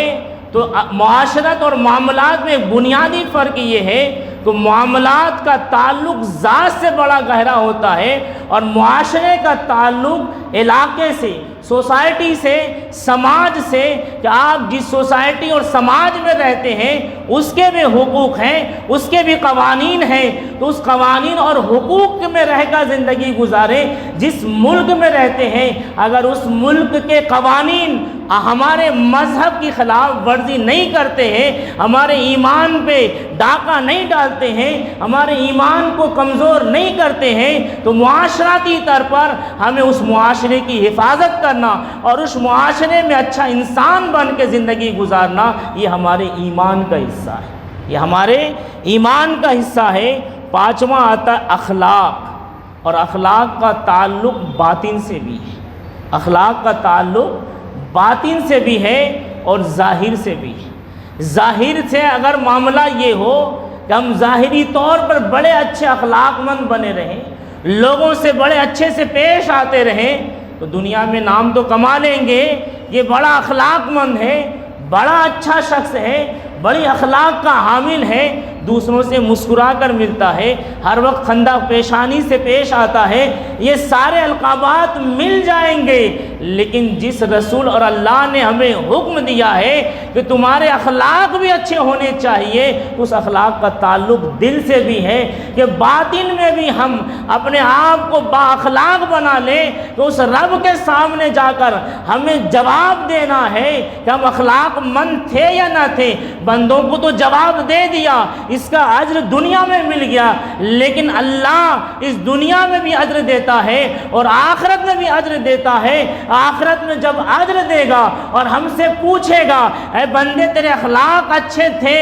تو معاشرت اور معاملات میں ایک بنیادی فرق یہ ہے کہ معاملات کا تعلق ذات سے بڑا گہرا ہوتا ہے، اور معاشرے کا تعلق علاقے سے، سوسائٹی سے، سماج سے، کہ آپ جس سوسائٹی اور سماج میں رہتے ہیں اس کے بھی حقوق ہیں، اس کے بھی قوانین ہیں، تو اس قوانین اور حقوق میں رہ کر زندگی گزاریں۔ جس ملک میں رہتے ہیں اگر اس ملک کے قوانین ہمارے مذہب کی خلاف ورزی نہیں کرتے ہیں، ہمارے ایمان پہ ڈاکہ نہیں ڈالتے ہیں، ہمارے ایمان کو کمزور نہیں کرتے ہیں، تو معاشرتی طور پر ہمیں اس معاشرے کی حفاظت کرنا اور اس معاشرے میں اچھا انسان بن کے زندگی گزارنا، یہ ہمارے ایمان کا حصہ ہے، یہ ہمارے ایمان کا حصہ ہے۔ 5واں آتا ہے اخلاق، اور اخلاق کا تعلق باطن سے بھی ہے۔ اخلاق کا تعلق باطن سے بھی ہے اور ظاہر سے بھی ہے۔ ظاہر سے اگر معاملہ یہ ہو کہ ہم ظاہری طور پر بڑے اچھے اخلاق مند بنے رہیں، لوگوں سے بڑے اچھے سے پیش آتے رہیں، تو دنیا میں نام تو کما لیں گے، یہ بڑا اخلاق مند ہے، بڑا اچھا شخص ہے، بڑی اخلاق کا حامل ہے، دوسروں سے مسکرا کر ملتا ہے، ہر وقت خندہ پیشانی سے پیش آتا ہے، یہ سارے القابات مل جائیں گے۔ لیکن جس رسول اور اللہ نے ہمیں حکم دیا ہے کہ تمہارے اخلاق بھی اچھے ہونے چاہیے، اس اخلاق کا تعلق دل سے بھی ہے کہ باطن میں بھی ہم اپنے آپ کو با اخلاق بنا لیں، تو اس رب کے سامنے جا کر ہمیں جواب دینا ہے کہ ہم اخلاق مند تھے یا نہ تھے۔ بندوں کو تو جواب دے دیا، اس کا اجر دنیا میں مل گیا، لیکن اللہ اس دنیا میں بھی اجر دیتا ہے اور آخرت میں بھی اجر دیتا ہے۔ آخرت میں جب اجر دے گا اور ہم سے پوچھے گا اے بندے تیرے اخلاق اچھے تھے،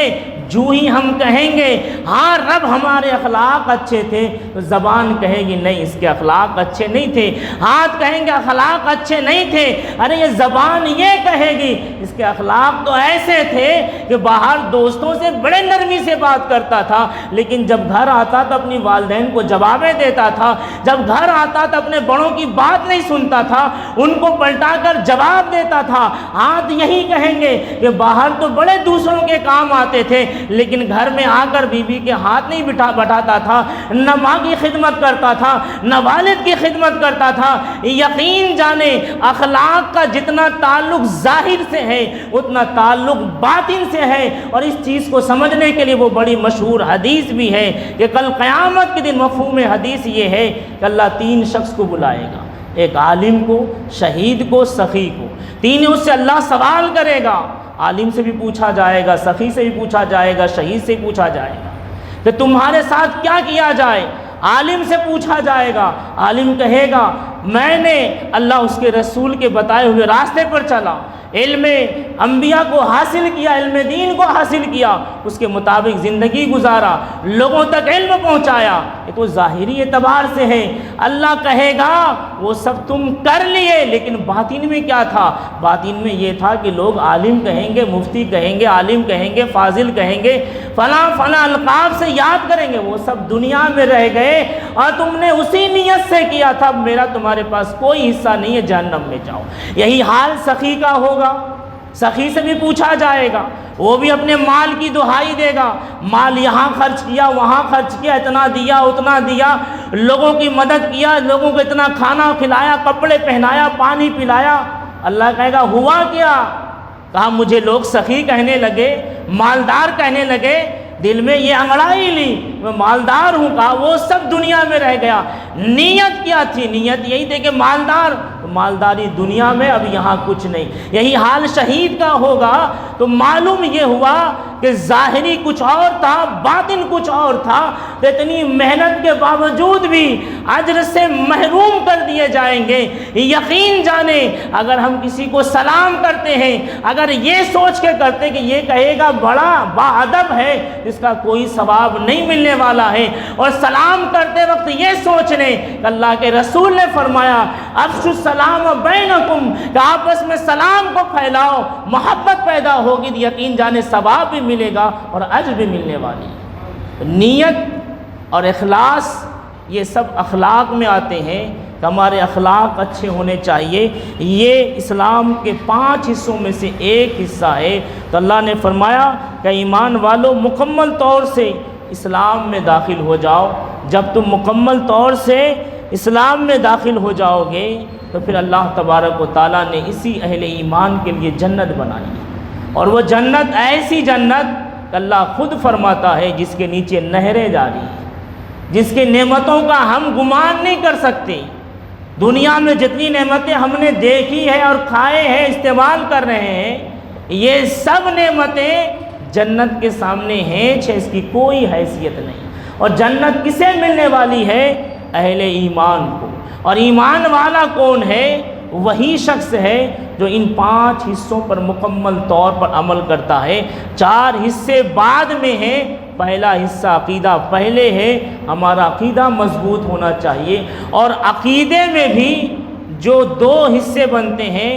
جو ہی ہم کہیں گے ہاں رب ہمارے اخلاق اچھے تھے، تو زبان کہے گی نہیں اس کے اخلاق اچھے نہیں تھے، ہاتھ کہیں گے اخلاق اچھے نہیں تھے، ارے یہ زبان یہ کہے گی اس کے اخلاق تو ایسے تھے کہ باہر دوستوں سے بڑے نرمی سے بات کرتا تھا، لیکن جب گھر آتا تو اپنی والدین کو جوابیں دیتا تھا، جب گھر آتا تو اپنے بڑوں کی بات نہیں سنتا تھا، ان کو پلٹا کر جواب دیتا تھا۔ ہاتھ یہی کہیں گے کہ باہر تو بڑے دوسروں کے کام آتے تھے، لیکن گھر میں آ کر بیوی کے ہاتھ نہیں بٹھاتا تھا، نہ ماں کی خدمت کرتا تھا، نہ والد کی خدمت کرتا تھا۔ یقین جانے اخلاق کا جتنا تعلق ظاہر سے ہے اتنا تعلق باطن سے ہے، اور اس چیز کو سمجھنے کے لیے وہ بڑی مشہور حدیث بھی ہے کہ کل قیامت کے دن مفہوم حدیث یہ ہے کہ اللہ 3 شخص کو بلائے گا، ایک عالم کو، شہید کو، سخی کو، تینوں سے اللہ سوال کرے گا۔ عالم سے بھی پوچھا جائے گا، سخی سے بھی پوچھا جائے گا، شہید سے بھی پوچھا جائے گا کہ تمہارے ساتھ کیا کیا جائے۔ عالم سے پوچھا جائے گا، عالم کہے گا میں نے اللہ اس کے رسول کے بتائے ہوئے راستے پر چلا، علم انبیاء کو حاصل کیا، علم دین کو حاصل کیا، اس کے مطابق زندگی گزارا، لوگوں تک علم پہنچایا۔ یہ تو ظاہری اعتبار سے ہے۔ اللہ کہے گا وہ سب تم کر لیے، لیکن باطن میں کیا تھا؟ باطن میں یہ تھا کہ لوگ عالم کہیں گے، مفتی کہیں گے، عالم کہیں گے، فاضل کہیں گے، فلاں فلاں القاب سے یاد کریں گے، وہ سب دنیا میں رہ گئے اور تم نے اسی نیت سے کیا تھا، میرا تمہارے پاس کوئی حصہ نہیں ہے، جہنم میں جاؤ۔ یہی حال سخی کا ہوگا۔ سخی سے بھی پوچھا جائے گا، وہ بھی اپنے مال کی دہائی دے گا، مال یہاں خرچ کیا، وہاں خرچ کیا، اتنا دیا، اتنا دیا، لوگوں کی مدد کیا، لوگوں کو اتنا کھانا کھلایا، کپڑے پہنایا، پانی پلایا۔ اللہ کہے گا ہوا کیا؟ کہا مجھے لوگ سخی کہنے لگے، مالدار کہنے لگے، دل میں یہ انگڑائی لی میں مالدار ہوں، کہا وہ سب دنیا میں رہ گیا۔ نیت کیا تھی؟ نیت یہی تھی کہ مالداری دنیا میں، اب یہاں کچھ نہیں۔ یہی حال شہید کا ہوگا۔ تو معلوم یہ ہوا کہ ظاہری کچھ اور تھا، باطن کچھ اور تھا، تو اتنی محنت کے باوجود بھی اجر سے محروم کر دیے جائیں گے۔ یقین جانے اگر ہم کسی کو سلام کرتے ہیں، اگر یہ سوچ کے کرتے کہ یہ کہے گا بڑا باادب ہے، اس کا کوئی ثواب نہیں ملنے والا ہے، اور سلام کرتے وقت یہ سوچ لیں کہ اللہ کے رسول نے فرمایا افشوا السلام بینکم، کہ آپس میں سلام کو پھیلاؤ، محبت پیدا ہوگی، یقین جانے ثواب بھی ملے گا اور اجر بھی ملنے والی ہے۔ نیت اور اخلاص یہ سب اخلاق میں آتے ہیں کہ ہمارے اخلاق اچھے ہونے چاہیے۔ یہ اسلام کے 5 حصوں میں سے ایک حصہ ہے۔ تو اللہ نے فرمایا کہ ایمان والو مکمل طور سے اسلام میں داخل ہو جاؤ۔ جب تم مکمل طور سے اسلام میں داخل ہو جاؤ گے تو پھر اللہ تبارک و تعالیٰ نے اسی اہل ایمان کے لیے جنت بنائی ہے، اور وہ جنت ایسی جنت کہ اللہ خود فرماتا ہے جس کے نیچے نہریں جاری ہیں، جس کی نعمتوں کا ہم گمان نہیں کر سکتے۔ دنیا میں جتنی نعمتیں ہم نے دیکھی ہے اور کھائے ہیں، استعمال کر رہے ہیں، یہ سب نعمتیں جنت کے سامنے ہیں، اس کی کوئی حیثیت نہیں۔ اور جنت کسے ملنے والی ہے؟ اہل ایمان کو۔ اور ایمان والا کون ہے؟ وہی شخص ہے جو ان 5 حصوں پر مکمل طور پر عمل کرتا ہے۔ 4 حصے بعد میں ہیں، پہلا حصہ عقیدہ پہلے ہے۔ ہمارا عقیدہ مضبوط ہونا چاہیے، اور عقیدے میں بھی جو 2 حصے بنتے ہیں،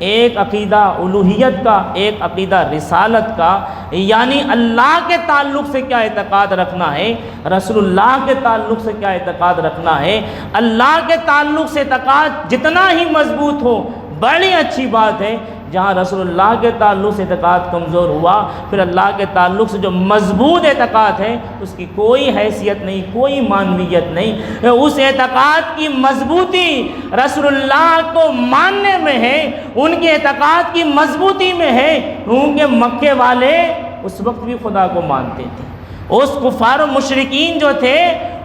ایک عقیدہ الوہیت کا، ایک عقیدہ رسالت کا، یعنی اللہ کے تعلق سے کیا اعتقاد رکھنا ہے، رسول اللہ کے تعلق سے کیا اعتقاد رکھنا ہے۔ اللہ کے تعلق سے اعتقاد جتنا ہی مضبوط ہو بڑی اچھی بات ہے۔ جہاں رسول اللہ کے تعلق سے اعتقاد کمزور ہوا، پھر اللہ کے تعلق سے جو مضبوط اعتقاد ہے اس کی کوئی حیثیت نہیں، کوئی معنویت نہیں۔ اس اعتقاد کی مضبوطی رسول اللہ کو ماننے میں ہے، ان کے اعتقاد کی مضبوطی میں ہے، کیونکہ مکے والے اس وقت بھی خدا کو مانتے تھے۔ اس کفار و مشرکین جو تھے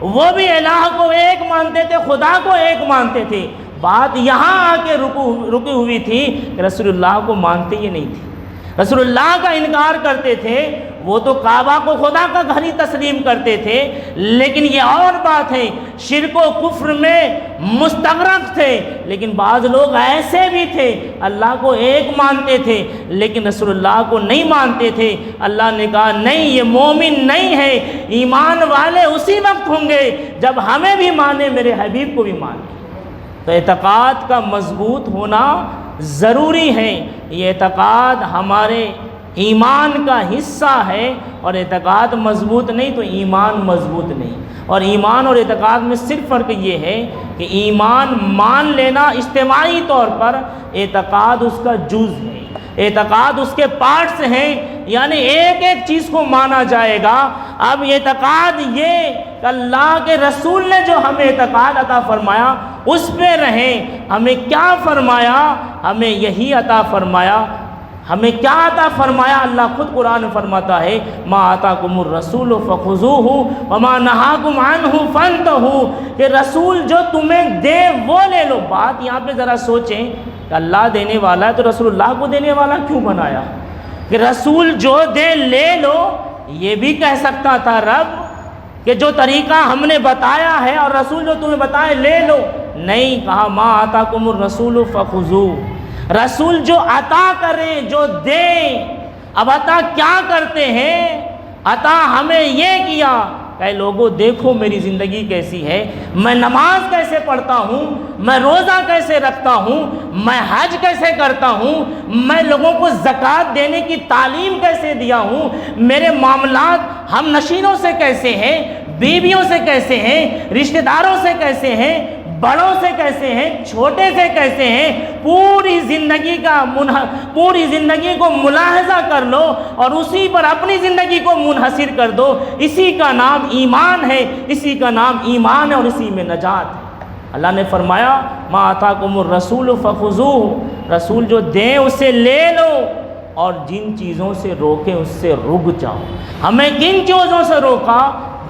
وہ بھی الہ کو ایک مانتے تھے، خدا کو ایک مانتے تھے۔ بات یہاں آ کے رکی ہوئی تھی کہ رسول اللہ کو مانتے ہی نہیں تھے، رسول اللہ کا انکار کرتے تھے۔ وہ تو کعبہ کو خدا کا گھر ہی تسلیم کرتے تھے، لیکن یہ اور بات ہے، شرک و کفر میں مستغرق تھے۔ لیکن بعض لوگ ایسے بھی تھے، اللہ کو ایک مانتے تھے لیکن رسول اللہ کو نہیں مانتے تھے۔ اللہ نے کہا نہیں، یہ مومن نہیں ہے، ایمان والے اسی وقت ہوں گے جب ہمیں بھی مانے، میرے حبیب کو بھی مانے۔ تو اعتقاد کا مضبوط ہونا ضروری ہے۔ یہ اعتقاد ہمارے ایمان کا حصہ ہے، اور اعتقاد مضبوط نہیں تو ایمان مضبوط نہیں۔ اور ایمان اور اعتقاد میں صرف فرق یہ ہے کہ ایمان مان لینا اجتماعی طور پر، اعتقاد اس کا جز ہے، اعتقاد اس کے پارٹس ہیں، یعنی ایک ایک چیز کو مانا جائے گا۔ اب اعتقاد یہ کہ اللہ کے رسول نے جو ہمیں اعتقاد عطا فرمایا اس پہ رہیں۔ ہمیں کیا فرمایا؟ ہمیں یہی عطا فرمایا۔ ہمیں کیا عطا فرمایا؟ اللہ خود قرآن میں فرماتا ہے ما آتاکم الرسول فخذوہ وما نہاکم عنہ فانتہوا، کہ رسول جو تمہیں دے وہ لے لو۔ بات یہاں پہ ذرا سوچیں کہ اللہ دینے والا ہے تو رسول اللہ کو دینے والا کیوں بنایا؟ کہ رسول جو دے لے لو، یہ بھی کہہ سکتا تھا رب کہ جو طریقہ ہم نے بتایا ہے اور رسول جو تمہیں بتائے لے لو، نہیں، کہا ما آتاکم الرسول فخذوہ، رسول جو عطا کریں، جو دیں۔ اب عطا کیا کرتے ہیں؟ عطا ہمیں یہ کیا کہ لوگوں دیکھو میری زندگی کیسی ہے، میں نماز کیسے پڑھتا ہوں، میں روزہ کیسے رکھتا ہوں، میں حج کیسے کرتا ہوں، میں لوگوں کو زکوٰۃ دینے کی تعلیم کیسے دیا ہوں، میرے معاملات ہم نشینوں سے کیسے ہیں، بیویوں سے کیسے ہیں، رشتہ داروں سے کیسے ہیں، بڑوں سے کیسے ہیں، چھوٹے سے کیسے ہیں۔ پوری زندگی کو ملاحظہ کر لو اور اسی پر اپنی زندگی کو منحصر کر دو۔ اسی کا نام ایمان ہے، اسی کا نام ایمان ہے اور اسی میں نجات ہے۔ اللہ نے فرمایا ما آتاکم الرسول فخذوہ، رسول جو دیں اسے لے لو، اور جن چیزوں سے روکیں اس سے رک جاؤ۔ ہمیں کن چیزوں سے روکا؟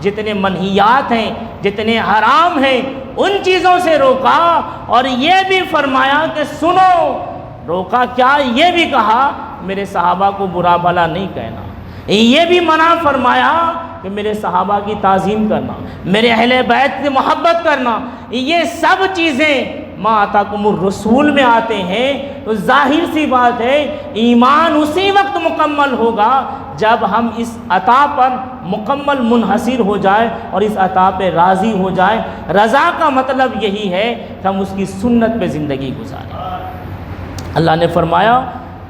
جتنے منہیات ہیں، جتنے حرام ہیں، ان چیزوں سے روکا، اور یہ بھی فرمایا کہ سنو، روکا کیا؟ یہ بھی کہا میرے صحابہ کو برا بھلا نہیں کہنا، یہ بھی منع فرمایا کہ میرے صحابہ کی تعظیم کرنا، میرے اہل بیت سے محبت کرنا۔ یہ سب چیزیں ما آتاکم الرسول میں آتے ہیں، تو ظاہر سی بات ہے ایمان اسی وقت مکمل ہوگا جب ہم اس عطا پر مکمل منحصر ہو جائے اور اس عطا پہ راضی ہو جائے۔ رضا کا مطلب یہی ہے کہ ہم اس کی سنت پہ زندگی گزاریں۔ اللہ نے فرمایا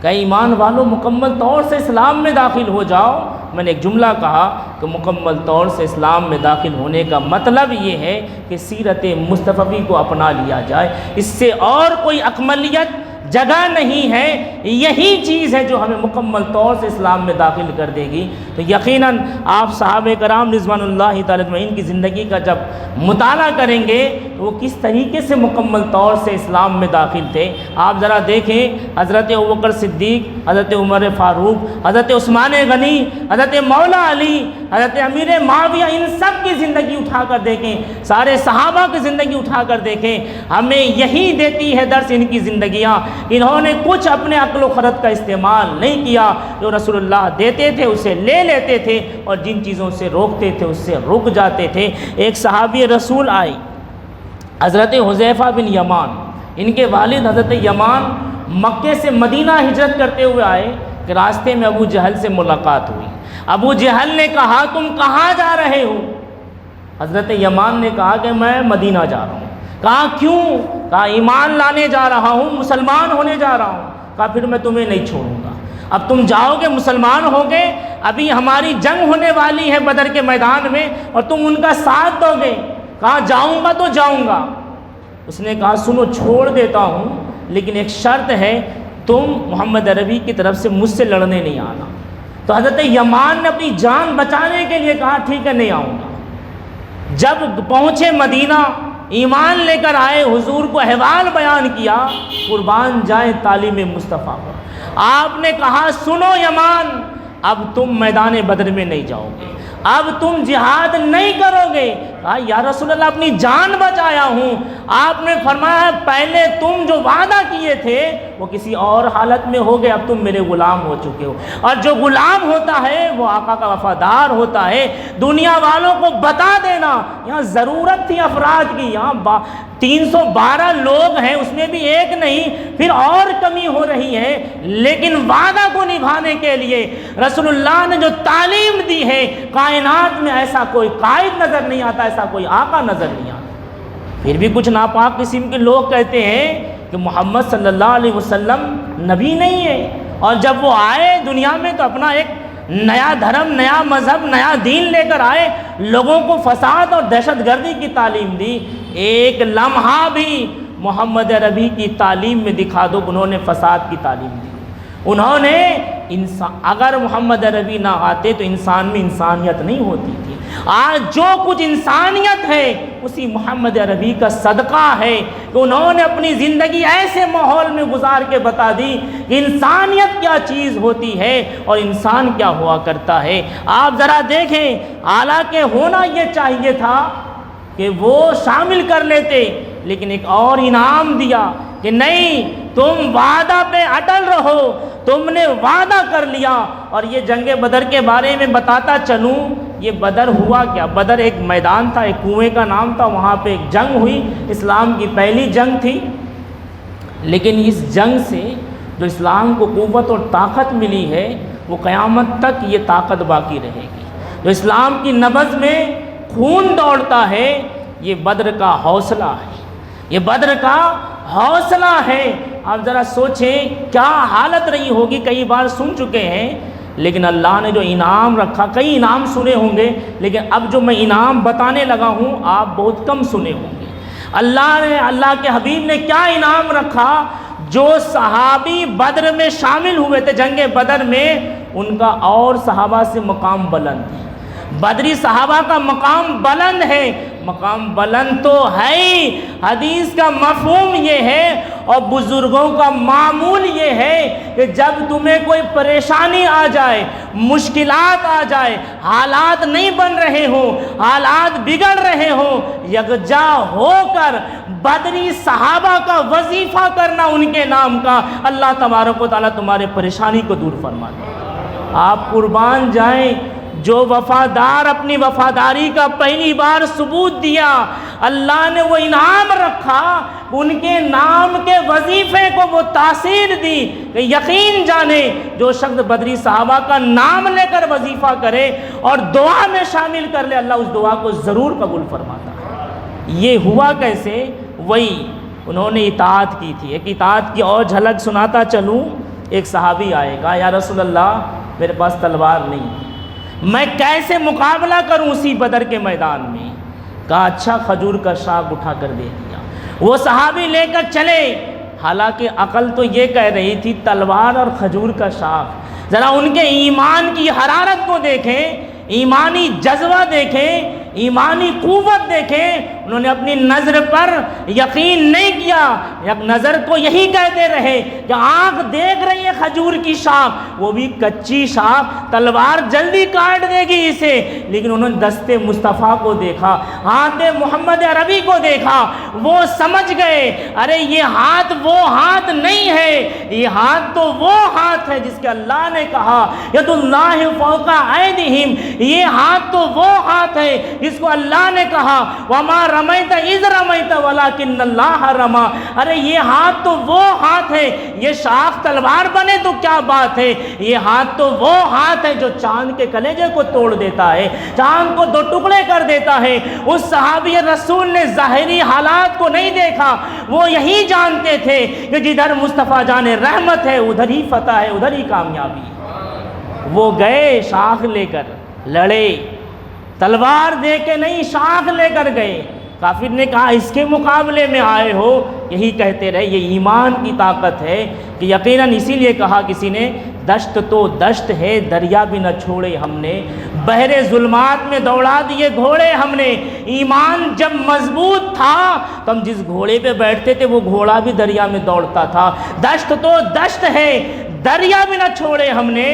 کہ ایمان والوں مکمل طور سے اسلام میں داخل ہو جاؤ۔ میں نے ایک جملہ کہا کہ مکمل طور سے اسلام میں داخل ہونے کا مطلب یہ ہے کہ سیرت مصطفی کو اپنا لیا جائے، اس سے اور کوئی اکملیت جگہ نہیں ہے۔ یہی چیز ہے جو ہمیں مکمل طور سے اسلام میں داخل کر دے گی۔ تو یقیناً آپ صحابہ کرام رضوان اللہ تعالی اجمعین کی زندگی کا جب مطالعہ کریں گے تو وہ کس طریقے سے مکمل طور سے اسلام میں داخل تھے۔ آپ ذرا دیکھیں حضرت ابوبکر صدیق، حضرت عمر فاروق، حضرت عثمان غنی، حضرت مولا علی، حضرت امیر معاویہ، ان سب کی زندگی اٹھا کر دیکھیں، سارے صحابہ کی زندگی اٹھا کر دیکھیں، ہمیں یہی دیتی ہے درس ان کی زندگیاں۔ انہوں نے کچھ اپنے عقل و خرد کا استعمال نہیں کیا، جو رسول اللہ دیتے تھے اسے لے لیتے تھے، اور جن چیزوں سے روکتے تھے اس سے رک جاتے تھے۔ ایک صحابی رسول آئے حضرت حذیفہ بن یمان، ان کے والد حضرت یمان مکے سے مدینہ ہجرت کرتے ہوئے آئے کہ راستے میں ابو جہل سے ملاقات ہوئی۔ ابو جہل نے کہا تم کہاں جا رہے ہو؟ حضرت یمان نے کہا کہ میں مدینہ جا رہا ہوں۔ کہا کیوں؟ کہا ایمان لانے جا رہا ہوں، مسلمان ہونے جا رہا ہوں۔ کہا پھر میں تمہیں نہیں چھوڑوں گا، اب تم جاؤ گے مسلمان ہوگے، ابھی ہماری جنگ ہونے والی ہے بدر کے میدان میں اور تم ان کا ساتھ دو گے۔ کہا جاؤں گا تو جاؤں گا۔ اس نے کہا سنو چھوڑ دیتا ہوں لیکن ایک شرط ہے، تم محمد عربی کی طرف سے مجھ سے لڑنے نہیں آنا۔ تو حضرت یمان نے اپنی جان بچانے کے لیے کہا ٹھیک ہے نہیں آؤں گا۔ جب پہنچے مدینہ، ایمان لے کر آئے، حضور کو احوال بیان کیا، قربان جائیں تعلیم مصطفیٰ پر۔ آپ نے کہا سنو یمان، اب تم میدان بدر میں نہیں جاؤ گے، اب تم جہاد نہیں کرو گے، کہا یا رسول اللہ اپنی جان بچایا ہوں۔ آپ نے فرمایا پہلے تم جو وعدہ کیے تھے وہ کسی اور حالت میں ہو گئے، اب تم میرے غلام ہو چکے ہو، اور جو غلام ہوتا ہے وہ آقا کا وفادار ہوتا ہے۔ دنیا والوں کو بتا دینا، یہاں ضرورت تھی افراد کی، یہاں 312 لوگ ہیں، اس میں بھی ایک نہیں، پھر اور کمی ہو رہی ہے، لیکن وعدہ کو نبھانے کے لیے رسول اللہ نے جو تعلیم دی ہے، کائنات میں ایسا کوئی قائد نظر نہیں آتا، ایسا کوئی آقا نظر نہیں آتا۔ پھر بھی کچھ ناپاک قسم کے لوگ کہتے ہیں کہ محمد صلی اللہ علیہ وسلم نبی نہیں ہے، اور جب وہ آئے دنیا میں تو اپنا ایک نیا دھرم، نیا مذہب، نیا دین لے کر آئے، لوگوں کو فساد اور دہشت گردی کی تعلیم دی۔ ایک لمحہ بھی محمد عربی کی تعلیم میں دکھا دو انہوں نے فساد کی تعلیم دی۔ انہوں نے اگر محمد عربی نہ آتے تو انسان میں انسانیت نہیں ہوتی تھی۔ آج جو کچھ انسانیت ہے اسی محمد عربی کا صدقہ ہے کہ انہوں نے اپنی زندگی ایسے ماحول میں گزار کے بتا دی کہ انسانیت کیا چیز ہوتی ہے اور انسان کیا ہوا کرتا ہے۔ آپ ذرا دیکھیں، حالانکہ ہونا یہ چاہیے تھا کہ وہ شامل کر لیتے، لیکن ایک اور انعام دیا کہ نہیں، تم وعدہ پہ اٹل رہو، تم نے وعدہ کر لیا۔ اور یہ جنگ بدر کے بارے میں بتاتا چلوں، یہ بدر ہوا کیا؟ بدر ایک میدان تھا، ایک کنویں کا نام تھا، وہاں پہ ایک جنگ ہوئی، اسلام کی پہلی جنگ تھی، لیکن اس جنگ سے جو اسلام کو قوت اور طاقت ملی ہے وہ قیامت تک یہ طاقت باقی رہے گی۔ جو اسلام کی نبض میں خون دوڑتا ہے یہ بدر کا حوصلہ ہے، یہ بدر کا حوصلہ ہے۔ آپ ذرا سوچیں کیا حالت رہی ہوگی، کئی بار سن چکے ہیں، لیکن اللہ نے جو انعام رکھا، کئی انعام سنے ہوں گے، لیکن اب جو میں انعام بتانے لگا ہوں آپ بہت کم سنے ہوں گے۔ اللہ کے حبیب نے کیا انعام رکھا؟ جو صحابی بدر میں شامل ہوئے تھے، جنگ بدر میں، ان کا اور صحابہ سے مقام بلند ہے۔ بدری صحابہ کا مقام بلند ہے، مقام بلند تو ہے ہی، حدیث کا مفہوم یہ ہے اور بزرگوں کا معمول یہ ہے کہ جب تمہیں کوئی پریشانی آ جائے، مشکلات آ جائے، حالات نہیں بن رہے ہوں، حالات بگڑ رہے ہوں، یکجا ہو کر بدری صحابہ کا وظیفہ کرنا ان کے نام کا، اللہ تبارک و تعالیٰ تمہارے پریشانی کو دور فرما دے۔ آپ قربان جائیں، جو وفادار اپنی وفاداری کا پہلی بار ثبوت دیا، اللہ نے وہ انعام رکھا، ان کے نام کے وظیفے کو وہ تاثیر دی کہ یقین جانے جو شخص بدری صحابہ کا نام لے کر وظیفہ کرے اور دعا میں شامل کر لے، اللہ اس دعا کو ضرور قبول فرماتا ہے۔ یہ ہوا کیسے؟ وہی انہوں نے اطاعت کی تھی۔ ایک اطاعت کی اور جھلک سناتا چلوں۔ ایک صحابی آئے گا، یا رسول اللہ میرے پاس تلوار نہیں، میں کیسے مقابلہ کروں اسی بدر کے میدان میں؟ کہا اچھا، کھجور کا شاخ اٹھا کر دے دیا۔ وہ صحابی لے کر چلے، حالانکہ عقل تو یہ کہہ رہی تھی تلوار اور کھجور کا شاخ۔ ذرا ان کے ایمان کی حرارت کو دیکھیں، ایمانی جذبہ دیکھیں، ایمانی قوت دیکھیں۔ انہوں نے اپنی نظر پر یقین نہیں کیا، نظر کو یہی کہتے رہے کہ آنکھ دیکھ رہی ہے کھجور کی شاخ، وہ بھی کچی شاخ، تلوار جلدی کاٹ دے گی اسے، لیکن انہوں نے دستے مصطفیٰ کو دیکھا، ہاتھ محمد عربی کو دیکھا، وہ سمجھ گئے ارے یہ ہاتھ وہ ہاتھ نہیں ہے، یہ ہاتھ تو وہ ہاتھ ہے جس کے اللہ نے کہا ید اللہ فوق ایدیہم، یہ ہاتھ تو وہ ہاتھ ہے جس کو اللہ نے کہا وما رمیت اذ رمیت ولکن اللہ رما، ارے یہ ہاتھ تو وہ ہاتھ ہے، یہ شاخ تلوار بنے تو کیا بات ہے، یہ ہاتھ تو وہ ہاتھ ہے جو چاند کے کلیجے کو توڑ دیتا ہے، چاند کو دو ٹکڑے کر دیتا ہے۔ اس صحابی رسول نے ظاہری حالات کو نہیں دیکھا، وہ یہی جانتے تھے کہ جدھر مصطفیٰ جان رحمت ہے ادھر ہی فتح ہے، ادھر ہی کامیابی ہے۔ وہ گئے شاخ لے کر، لڑے، تلوار دے کے نہیں شاخ لے کر گئے۔ کافر نے کہا اس کے مقابلے میں آئے ہو؟ یہی کہتے رہے یہ ایمان کی طاقت ہے کہ یقیناً اسی لیے کہا کسی نے دشت تو دشت ہے دریا بھی نہ چھوڑے ہم نے، بحر ظلمات میں دوڑا دیے گھوڑے ہم نے۔ ایمان جب مضبوط تھا تو ہم جس گھوڑے پہ بیٹھتے تھے وہ گھوڑا بھی دریا میں دوڑتا تھا۔ دشت تو دشت ہے دریا بھی نہ چھوڑے ہم نے،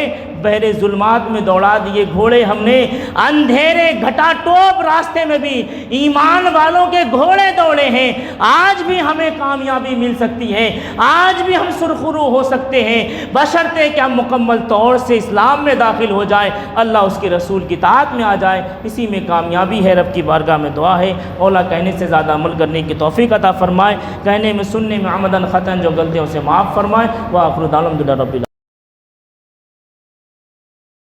بحر ظلمات میں دوڑا دیے گھوڑے ہم نے، اندھیرے گھٹا ٹوپ راستے میں بھی ایمان والوں کے گھوڑے دوڑے ہیں، آج بھی ہمیں کامیابی مل سکتی ہے، آج بھی ہم سرخرو ہو سکتے ہیں، بشرطے کہ ہم مکمل طور سے اسلام میں داخل ہو جائے، اللہ اس کے رسول کی اطاعت میں آ جائے، اسی میں کامیابی ہے۔ رب کی بارگاہ میں دعا ہے اولا کہنے سے زیادہ عمل کرنے کی توفیق عطا فرمائے، کہنے میں سننے میں عمدن خطاً جو غلطیوں سے معاف فرمائے۔ وآخر دعوانا الحمدللہ رب العالمین۔